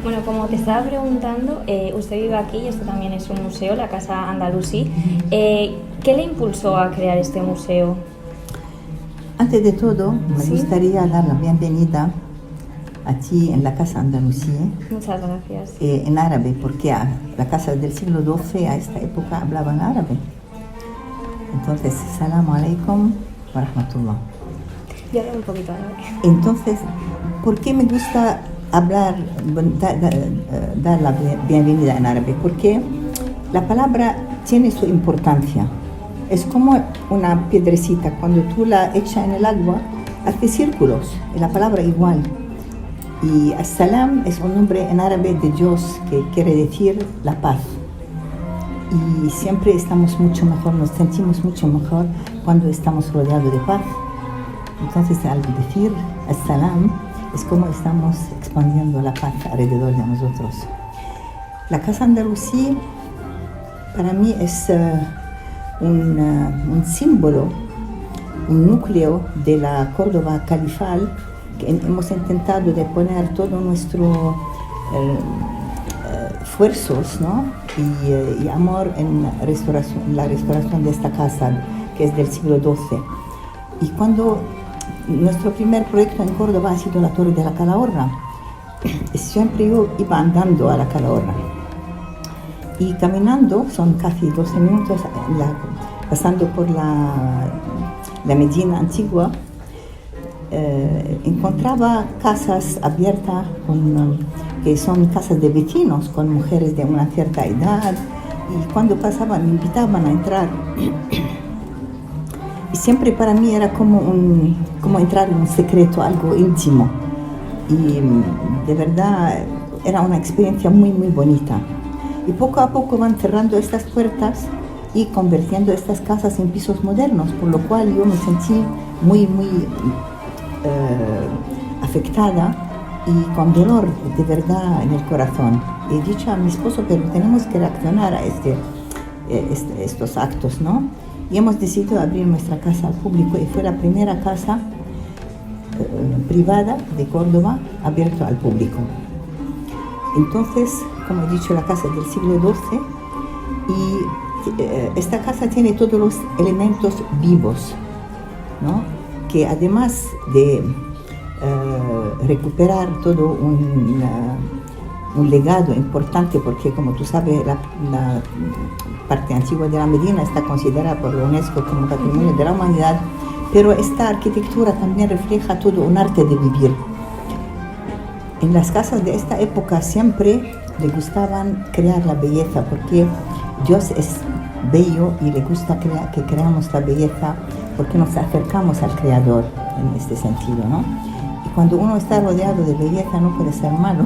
Bueno, como te estaba preguntando, usted vive aquí y esto también es un museo, la Casa Andalusí. ¿Qué le impulsó a crear este museo? Antes de todo, me ¿Sí? gustaría dar la bienvenida a ti en la Casa Andalusí, Muchas gracias. en árabe, porque la casa del siglo XII a esta época hablaban árabe. Entonces, Salamu alaikum wa rahmatullah. Yo hablo un poquito árabe. Entonces, ¿por qué me gusta hablar, dar la bienvenida en árabe? Porque la palabra tiene su importancia. Es como una piedrecita, cuando tú la echas en el agua, hace círculos, y la palabra igual. Y As-Salam es un nombre en árabe de Dios que quiere decir la paz. Y siempre estamos mucho mejor, nos sentimos mucho mejor cuando estamos rodeados de paz. Entonces, al decir As-Salam, es como estamos expandiendo la paz alrededor de nosotros. La Casa Andalusí, para mí, es un símbolo, un núcleo de la Córdoba califal, que hemos intentado de poner todo nuestro esfuerzos, ¿no? y amor en la restauración de esta casa, que es del siglo XII. Y cuando nuestro primer proyecto en Córdoba ha sido la Torre de la Calahorra, siempre yo iba andando a la Calahorra. Y caminando, son casi 12 minutos, pasando por la Medina antigua, encontraba casas abiertas, que son casas de vecinos, con mujeres de una cierta edad, y cuando pasaban me invitaban a entrar. Y siempre para mí era como entrar en un secreto, algo íntimo. Y de verdad era una experiencia muy, muy bonita. Y poco a poco van cerrando estas puertas y convirtiendo estas casas en pisos modernos, por lo cual yo me sentí muy, muy afectada y con dolor de verdad en el corazón. He dicho a mi esposo, pero tenemos que reaccionar a estos actos, ¿no? Y hemos decidido abrir nuestra casa al público y fue la primera casa privada de Córdoba abierta al público. Entonces, como he dicho, la casa del siglo XII, y esta casa tiene todos los elementos vivos, ¿no? Que además de recuperar todo un legado importante, porque como tú sabes, la parte antigua de la Medina está considerada por la UNESCO como Patrimonio de la Humanidad, pero esta arquitectura también refleja todo un arte de vivir. En las casas de esta época siempre le gustaban crear la belleza, porque Dios es bello y le gusta que creamos la belleza, porque nos acercamos al Creador en este sentido, ¿no? Y cuando uno está rodeado de belleza no puede ser malo,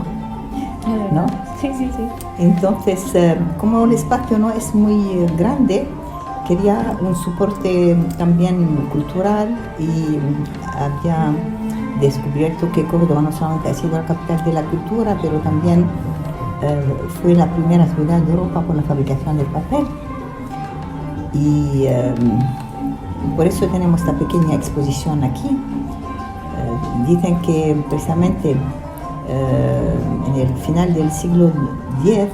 ¿no? Sí, sí, sí. Entonces, como el espacio no es muy grande, quería un soporte también cultural, y había descubierto que Córdoba no solamente ha sido la capital de la cultura, pero también fue la primera ciudad de Europa por la fabricación del papel. Y por eso tenemos esta pequeña exposición aquí. Dicen que precisamente en el final del siglo X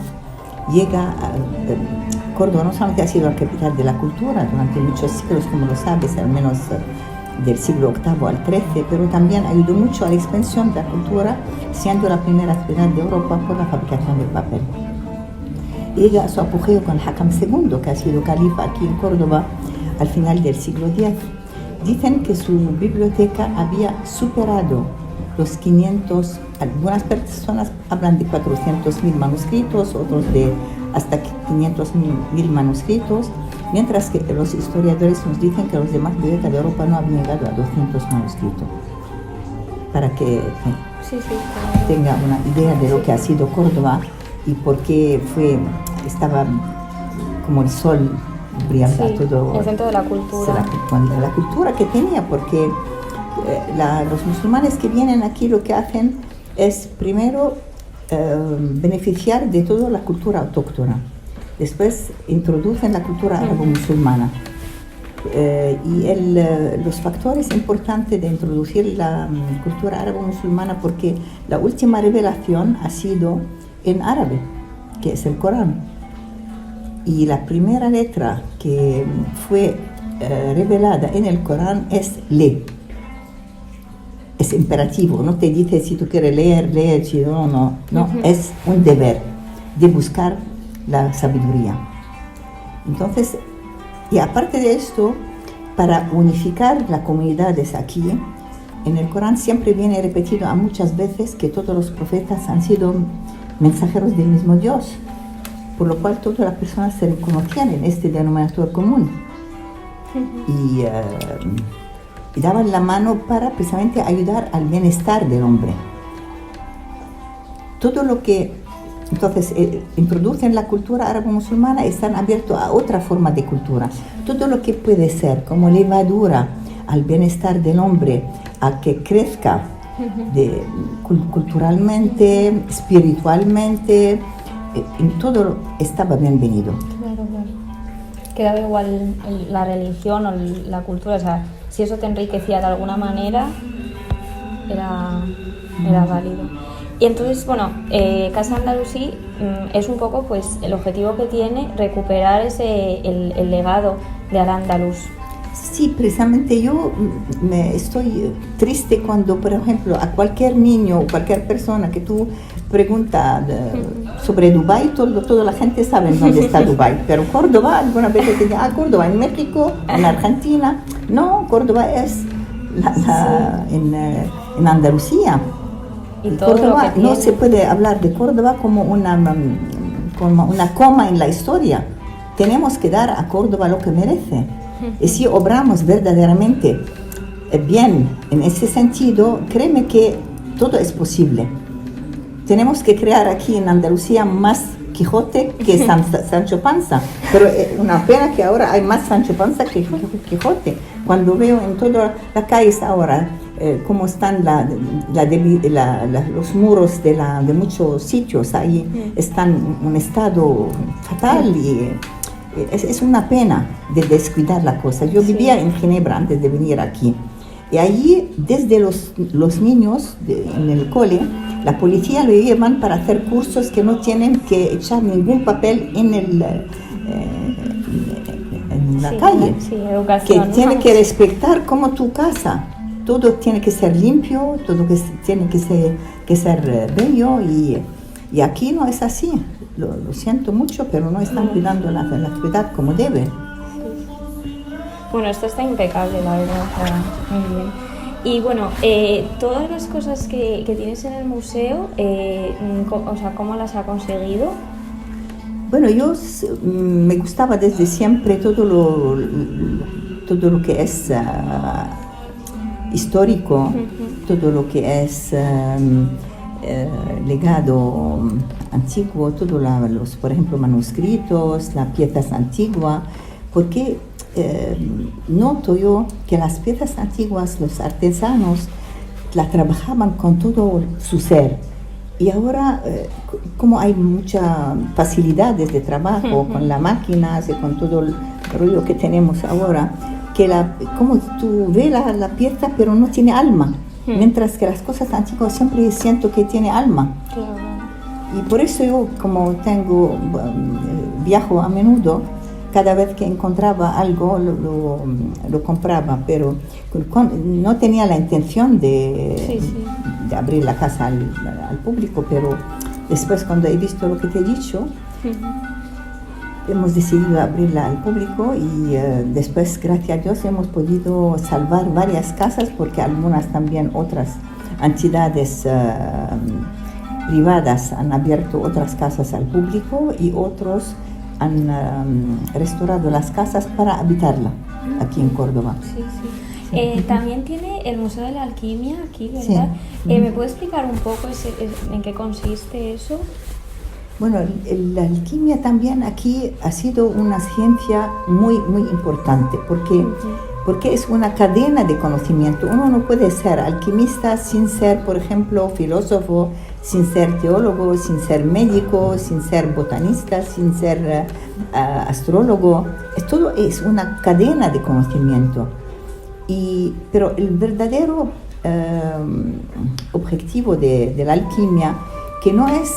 Córdoba no solamente ha sido la capital de la cultura durante muchos siglos, como lo sabes, al menos del siglo VIII al XIII, pero también ayudó mucho a la expansión de la cultura, siendo la primera ciudad de Europa por la fabricación del papel. Llega a su apogeo con Hakam II, que ha sido califa aquí en Córdoba al final del siglo X. Dicen que su biblioteca había superado los 500, algunas personas hablan de 400.000 manuscritos, otros de hasta 500.000 manuscritos, mientras que los historiadores nos dicen que los demás bibliotecas de Europa no habían llegado a 200 manuscritos. Para que tenga una idea de lo que ha sido Córdoba y por qué estaba como el sol brillando todo. El centro de la cultura. La cultura que tenía, porque los musulmanes que vienen aquí lo que hacen es primero beneficiar de toda la cultura autóctona. Después introducen la cultura árabe-musulmana. Los factores importantes de introducir la cultura árabe-musulmana, porque la última revelación ha sido en árabe, que es el Corán. Y la primera letra que fue revelada en el Corán es le. Es imperativo, no te dice si tú quieres leer, si no. Es un deber de buscar la sabiduría. Entonces, y aparte de esto, para unificar las comunidades aquí, en el Corán siempre viene repetido a muchas veces que todos los profetas han sido mensajeros del mismo Dios, por lo cual todas las personas se reconocían en este denominador común. Y daban la mano para precisamente ayudar al bienestar del hombre. Todo lo que entonces introducen la cultura árabe-musulmana están abiertos a otra forma de cultura. Todo lo que puede ser como levadura al bienestar del hombre, a que crezca culturalmente, espiritualmente, en todo estaba bienvenido. Claro. Quedaba igual la religión o la cultura, o sea, si eso te enriquecía de alguna manera, era válido. Y entonces, bueno, Casa Andalusí es un poco, pues, el objetivo que tiene recuperar el legado de Al-Ándalus. Sí, precisamente yo estoy triste cuando, por ejemplo, a cualquier niño o cualquier persona que tú preguntas sobre Dubái, toda la gente sabe dónde está Dubái, pero Córdoba, algunas veces te dicen, Córdoba en México, en Argentina. No, Córdoba es en Andalucía. Y todo Córdoba, lo que no se puede hablar de Córdoba como una coma en la historia. Tenemos que dar a Córdoba lo que merece. Y si obramos verdaderamente bien en ese sentido, créeme que todo es posible. Tenemos que crear aquí en Andalucía más Quijote que Sancho Panza, pero es una pena que ahora hay más Sancho Panza que Quijote. Cuando veo en todas las calles ahora cómo están los muros de muchos sitios, ahí están en un estado fatal y es una pena de descuidar la cosa. Yo vivía en Ginebra antes de venir aquí y allí desde los niños en el cole, la policía lo llevan para hacer cursos que no tienen que echar ningún papel en la calle, educación, que tiene que respetar como tu casa. Todo tiene que ser limpio, todo tiene que ser bello y aquí no es así. Lo siento mucho, pero no están cuidando la ciudad como debe. Bueno, esto está impecable, la verdad, o sea, muy bien. Y bueno, todas las cosas que tienes en el museo, ¿cómo las ha conseguido? Bueno, me gustaba desde siempre todo lo que es histórico, todo lo que es legado antiguo, todos los, por ejemplo, manuscritos, las piezas antiguas, porque noto yo que las piezas antiguas, los artesanos, las trabajaban con todo su ser. Y ahora, como hay muchas facilidades de trabajo con las máquinas y con todo el rollo que tenemos ahora, que como tú ves la pieza, pero no tiene alma. Mientras que las cosas antiguas siempre siento que tiene alma. Claro. Y por eso yo, como viajo a menudo, cada vez que encontraba algo lo compraba, pero no tenía la intención de abrir la casa al público, pero después cuando he visto lo que te he dicho, hemos decidido abrirla al público y después, gracias a Dios, hemos podido salvar varias casas porque algunas también otras entidades privadas han abierto otras casas al público y otros han restaurado las casas para habitarla aquí en Córdoba. También tiene el Museo de la Alquimia aquí, ¿verdad? Sí. ¿Me puede explicar un poco en qué consiste eso? Bueno, la alquimia también aquí ha sido una ciencia muy, muy importante porque es una cadena de conocimiento. Uno no puede ser alquimista sin ser, por ejemplo, filósofo, sin ser teólogo, sin ser médico, sin ser botanista, sin ser astrólogo. todo es una cadena de conocimiento. Pero el verdadero objetivo de la alquimia, que no es,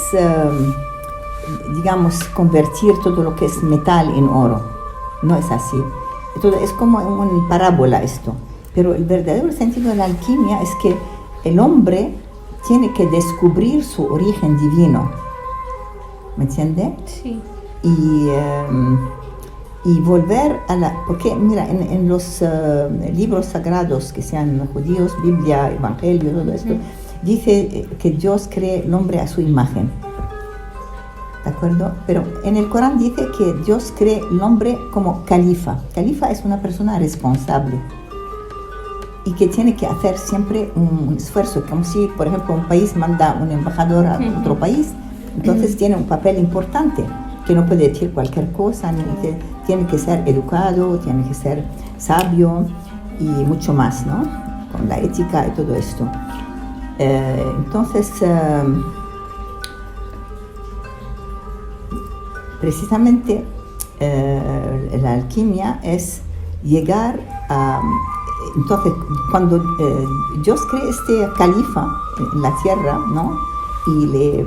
digamos, convertir todo lo que es metal en oro, no es así. Entonces, es como una parábola esto. Pero el verdadero sentido de la alquimia es que el hombre tiene que descubrir su origen divino. ¿Me entiende? Sí. Y volver a la... Porque, mira, en los libros sagrados que sean judíos, Biblia, Evangelio, todo esto, dice que Dios cree el hombre a su imagen. ¿De acuerdo? Pero en el Corán dice que Dios cree el hombre como califa. Califa es una persona responsable y que tiene que hacer siempre un esfuerzo, como si, por ejemplo, un país manda un embajador a otro país, entonces tiene un papel importante, que no puede decir cualquier cosa, ni que tiene que ser educado, tiene que ser sabio y mucho más, ¿no? Con la ética y todo esto. Entonces, precisamente la alquimia es llegar a... Entonces, cuando Dios crea este califa en la tierra, ¿no? Y le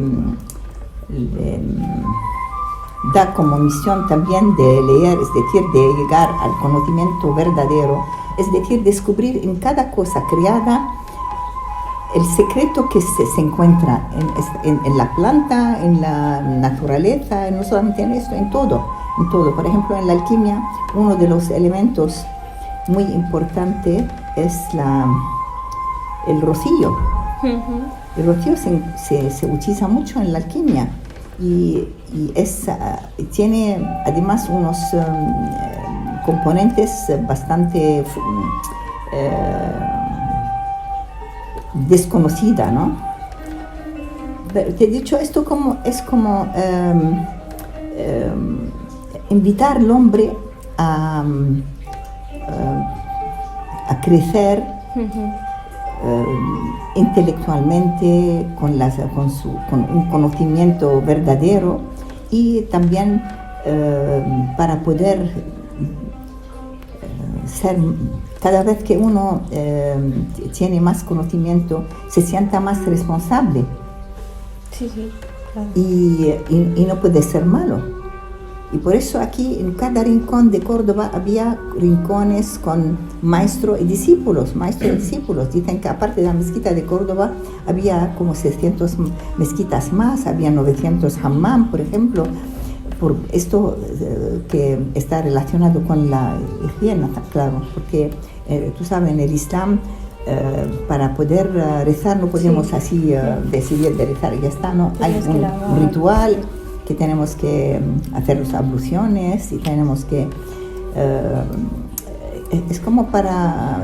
da como misión también de leer, es decir, de llegar al conocimiento verdadero, es decir, descubrir en cada cosa creada el secreto que se encuentra en la planta, en la naturaleza, no solamente en esto, en todo. Por ejemplo, en la alquimia, uno de los elementos muy importantes es el rocío. El rocío se utiliza mucho en la alquimia y tiene además unos componentes bastante desconocida, ¿no? Pero te he dicho esto es como invitar al hombre a crecer intelectualmente con un conocimiento verdadero y también para poder ser, cada vez que uno tiene más conocimiento, se sienta más responsable. Sí, claro. Y no puede ser malo. Y por eso aquí en cada rincón de Córdoba había rincones con maestros y discípulos. Dicen que aparte de la mezquita de Córdoba había como 600 mezquitas más, había 900 hammam, por ejemplo. Por esto que está relacionado con la higiene, claro, porque tú sabes, en el Islam para poder rezar no podemos así decidir de rezar y ya está, ¿no? Hay un ritual que tenemos que hacer las abluciones y tenemos que... es como para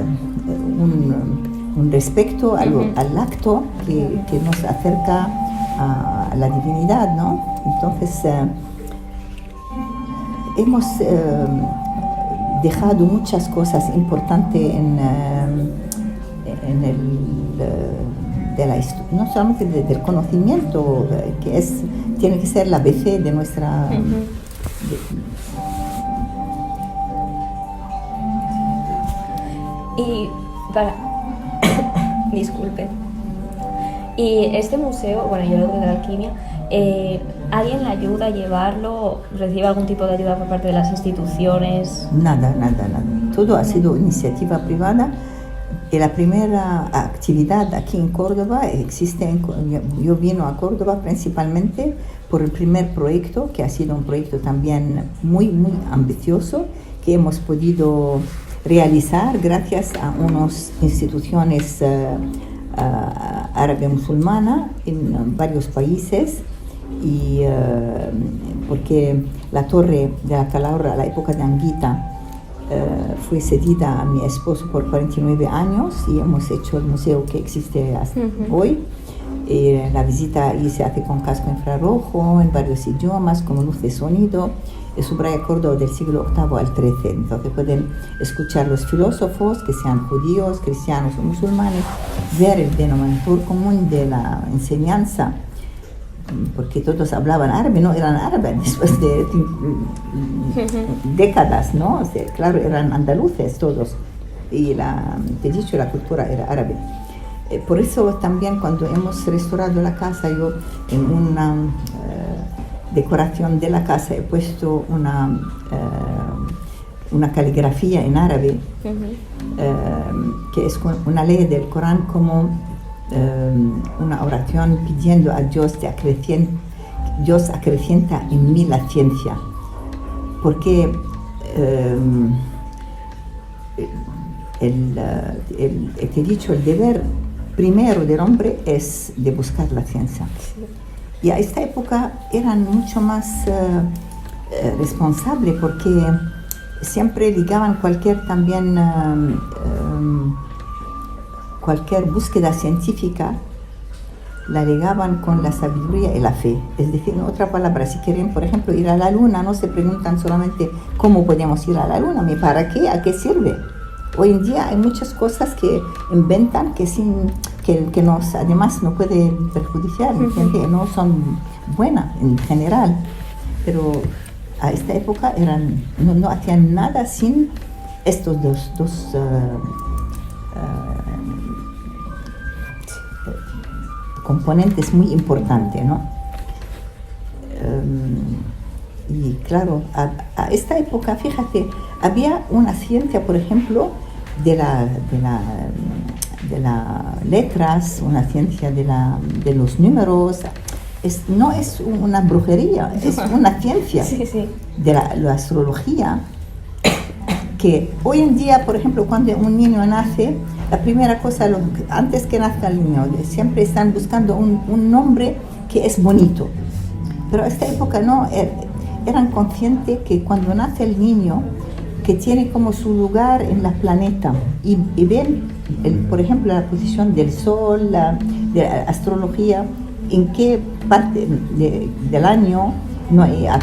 un respeto al acto que nos acerca a la divinidad, ¿no? Entonces, hemos dejado muchas cosas importantes no solamente del conocimiento, que tiene que ser la ABC de nuestra... Y para... Disculpe. Y este museo, bueno, yo lo de la alquimia, ¿alguien le ayuda a llevarlo? ¿Recibe algún tipo de ayuda por parte de las instituciones? Nada. Todo ha sido iniciativa privada. Y la primera actividad aquí en Córdoba yo vino a Córdoba principalmente por el primer proyecto, que ha sido un proyecto también muy, muy ambicioso, que hemos podido realizar gracias a unas instituciones árabe musulmana en varios países, y porque la torre de la Calahorra a la época de Anguita fue cedida a mi esposo por 49 años y hemos hecho el museo que existe hasta hoy. La visita ahí se hace con casco infrarrojo en varios idiomas, con luz de sonido. Subraya Córdoba del siglo VIII al XIII. Entonces pueden escuchar los filósofos, que sean judíos, cristianos o musulmanes, ver el denominador común de la enseñanza porque todos hablaban árabe, no eran árabes después de décadas, ¿no? O sea, claro, eran andaluces todos, y te he dicho, la cultura era árabe. Por eso también cuando hemos restaurado la casa, yo en una decoración de la casa he puesto una caligrafía en árabe, que es una ley del Corán, como una oración pidiendo a Dios Dios acrecienta en mí la ciencia, porque te he dicho, el deber primero del hombre es de buscar la ciencia. Sí. Y a esta época eran mucho más responsables, porque siempre ligaban cualquier búsqueda científica, la ligaban con la sabiduría y la fe. Es decir, en otra palabra, si quieren, por ejemplo, ir a la luna, no se preguntan solamente cómo podemos ir a la luna, ¿para qué? ¿A qué sirve? Hoy en día hay muchas cosas que inventan que nos, además, no pueden perjudicar, no son buenas en general, pero a esta época no hacían nada sin estos dos componentes muy importantes, ¿no? Y claro, a esta época, fíjate, había una ciencia, por ejemplo, de las letras, una ciencia de los números. No es una brujería, es una ciencia de la astrología, que hoy en día, por ejemplo, cuando un niño nace, la primera cosa, antes que nazca el niño, siempre están buscando un nombre que es bonito. Pero a esta época no, eran conscientes que cuando nace el niño, que tiene como su lugar en el planeta, y ven, por ejemplo, la posición del sol, de la astrología, en qué parte del año, a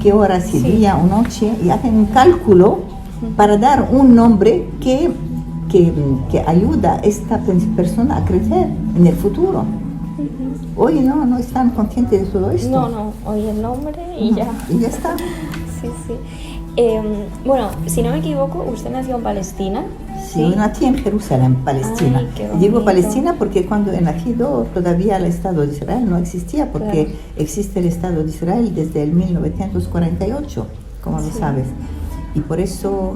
qué hora, si día o noche, y hacen un cálculo para dar un nombre que ayuda a esta persona a crecer en el futuro. Hoy no están conscientes de todo esto. No, hoy el nombre y ya. Y ya está. Sí. Bueno, si no me equivoco, usted nació en Palestina. Sí, yo nací en Jerusalén, Palestina. Digo Palestina porque cuando he nacido todavía el Estado de Israel no existía, porque existe el Estado de Israel desde el 1948, como lo sabes. Y por eso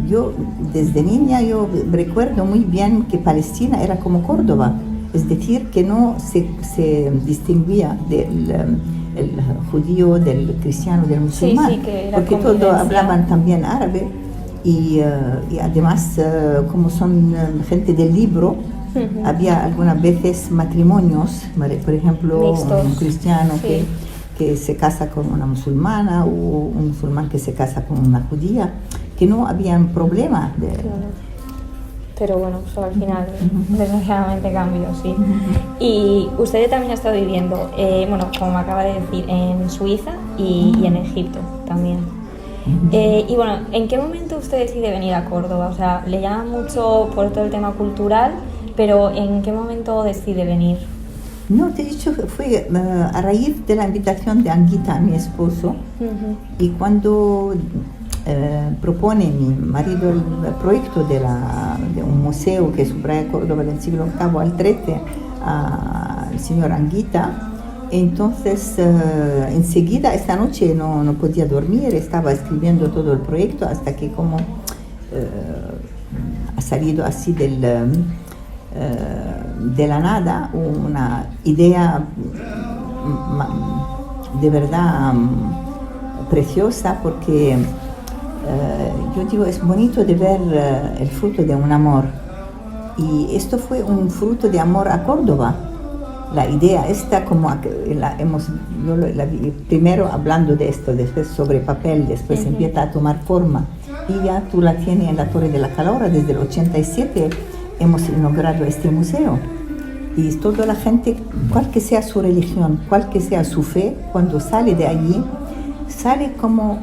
yo desde niña yo recuerdo muy bien que Palestina era como Córdoba, es decir, que no se distinguía del judío, del cristiano, del musulmán, porque todos hablaban también árabe. Y además, como son gente del libro, había algunas veces matrimonios, por ejemplo, un cristiano que se casa con una musulmana, o un musulmán que se casa con una judía, que no habían problema. Pero bueno, eso al final desgraciadamente cambió, sí. Y usted también ha estado viviendo, bueno, como me acaba de decir, en Suiza y en Egipto también. Y bueno, ¿en qué momento usted decide venir a Córdoba? O sea, le llama mucho por todo el tema cultural, pero ¿en qué momento decide venir? No, te he dicho que fue a raíz de la invitación de Anguita, mi esposo, y cuando propone mi marido el proyecto de un museo que subraya Córdoba del siglo VIII al XIII al señor Anguita. Entonces, enseguida, esta noche no podía dormir, estaba escribiendo todo el proyecto hasta que como ha salido así de la nada una idea de verdad preciosa, porque yo digo, es bonito de ver el fruto de un amor, y esto fue un fruto de amor a Córdoba. La idea esta, como yo la vi primero hablando de esto, después sobre papel, después empieza a tomar forma, y ya tú la tienes en la Torre de la Calahorra. Desde el 87 hemos inaugurado este museo, y toda la gente, cual que sea su religión, cual que sea su fe, cuando sale de allí, sale como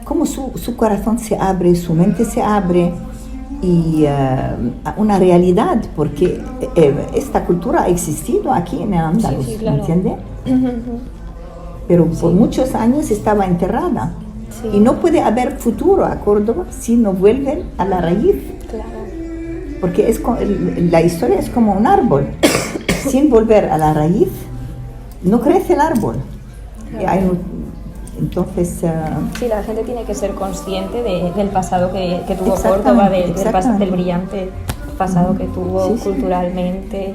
como su corazón se abre, su mente se abre, y una realidad, porque esta cultura ha existido aquí en el Andalus, Sí, claro. ¿me entiende? Pero por muchos años estaba enterrada. Sí. Y no puede haber futuro a Córdoba si no vuelven a la raíz. Claro. Porque la historia es como un árbol. Sin volver a la raíz, no crece el árbol. Claro. Entonces... Sí, la gente tiene que ser consciente del pasado que tuvo Exactamente, Córdoba, exactamente. del brillante pasado que tuvo Sí, sí. culturalmente.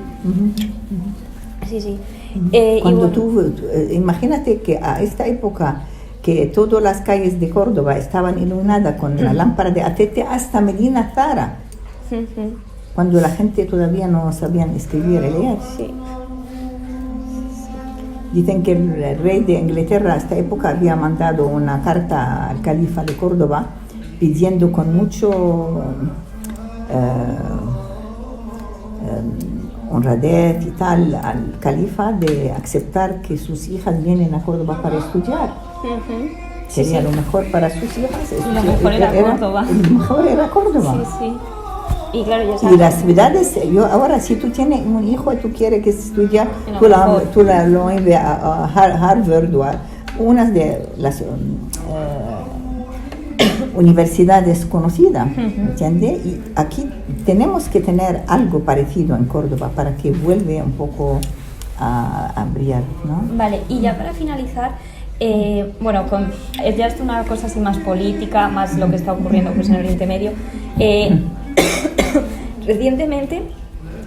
Sí, sí. Cuando y bueno, imagínate que a esta época que todas las calles de Córdoba estaban iluminadas con la lámpara de aceite hasta Medina Zara, cuando la gente todavía no sabían escribir y leer. sí. Dicen que el rey de Inglaterra a esta época había mandado una carta al califa de Córdoba pidiendo con mucho honradez y tal al califa de aceptar que sus hijas vienen a Córdoba para estudiar. Sí, Sería sí. lo mejor para sus hijas. Y lo mejor era Córdoba. Lo mejor era Córdoba. Sí, sí. Y claro, ya Y sabes. las ciudades, ahora si tú tienes un hijo y tú quieres que estudie, En lo tú mejor. lo envías a Harvard o a unas de las universidades conocidas, ¿entiendes? Y aquí tenemos que tener algo parecido en Córdoba para que vuelva un poco a brillar, ¿no? Vale, y ya para finalizar, bueno, ya es una cosa así más política, más lo que está ocurriendo pues, en Oriente Medio. Recientemente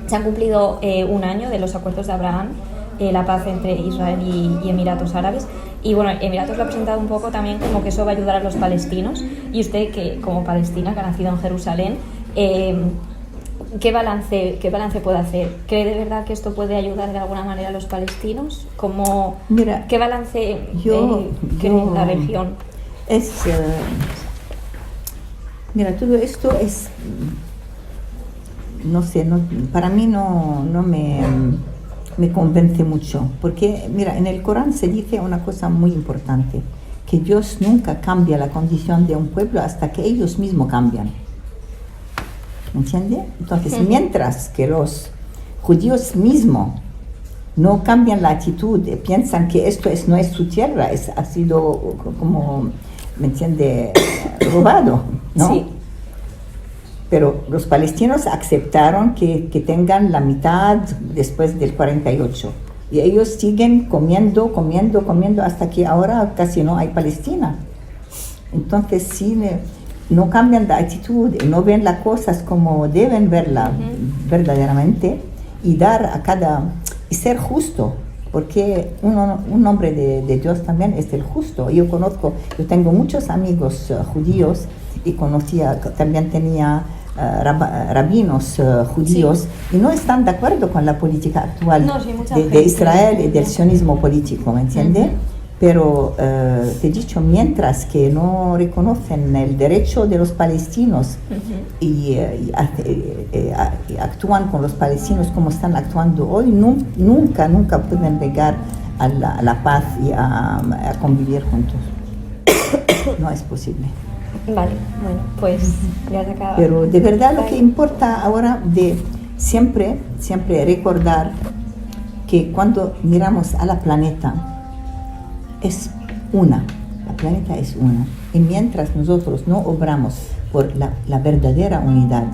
se han cumplido un año de los acuerdos de Abraham, la paz entre Israel y Emiratos Árabes. Y bueno, Emiratos lo ha presentado un poco también como que eso va a ayudar a los palestinos. Y usted, que como palestina, que ha nacido en Jerusalén, ¿qué balance puede hacer? ¿Cree de verdad que esto puede ayudar de alguna manera a los palestinos? Mira, ¿Qué balance cree yo- la región? Mira, todo esto es, no sé, para mí no me convence mucho, porque mira, en el Corán se dice una cosa muy importante, que Dios nunca cambia la condición de un pueblo hasta que ellos mismos cambian. ¿Me entiendes? Entonces, mientras que los judíos mismos no cambian la actitud, piensan que esto no es su tierra, ha sido como, ¿me entiende?, robado, ¿no? Sí. Pero los palestinos aceptaron que tengan la mitad después del 48. Y ellos siguen comiendo hasta que ahora casi no hay Palestina. Entonces, si no cambian la actitud y no ven las cosas como deben verla verdaderamente y dar a y ser justo, porque un hombre de Dios también es el justo. Yo tengo muchos amigos judíos y también tenía rabinos judíos, y no están de acuerdo con la política actual No, sí, mucha de gente. Israel y del sionismo político, ¿me entiendes? Pero te he dicho, mientras que no reconocen el derecho de los palestinos y actúan con los palestinos como están actuando hoy, nunca pueden llegar a la paz y a convivir juntos. No es posible. Vale, bueno, pues ya se acaba. Pero de verdad lo que importa ahora de siempre recordar que cuando miramos a la planeta es una, la planeta es una, y mientras nosotros no obramos por la verdadera unidad,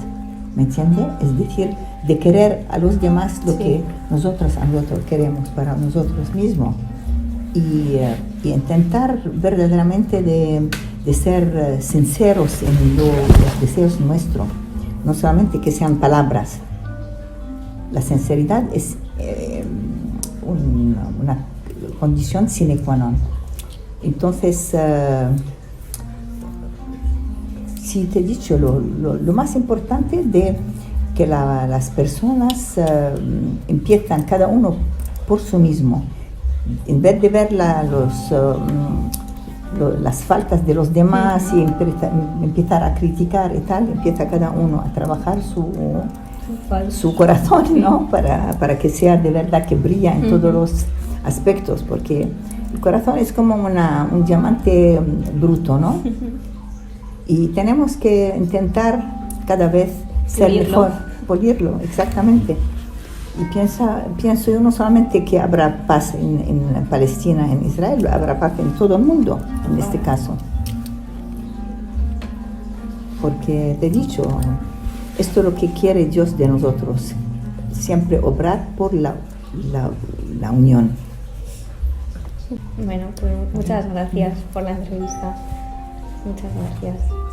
¿me entiende? Es decir, de querer a los demás lo que nosotros queremos para nosotros mismos, y intentar verdaderamente de ser sinceros en los deseos nuestros, no solamente que sean palabras. La sinceridad es una condición sine qua non. Entonces, sí te he dicho, lo más importante de que las personas empiezan cada uno por sí mismo, en vez de ver las faltas de los demás y empezar a criticar y tal, empieza cada uno a trabajar su corazón, ¿no? Para que sea de verdad que brilla en todos los aspectos, porque el corazón es como un diamante bruto, ¿no? Y tenemos que intentar cada vez ser Pulirlo. mejor, pulirlo, exactamente. Y pienso yo no solamente que habrá paz en Palestina, en Israel, habrá paz en todo el mundo, en este caso. Porque te he dicho, esto es lo que quiere Dios de nosotros, siempre obrar por la unión. Bueno, pues muchas gracias por la entrevista. Muchas gracias.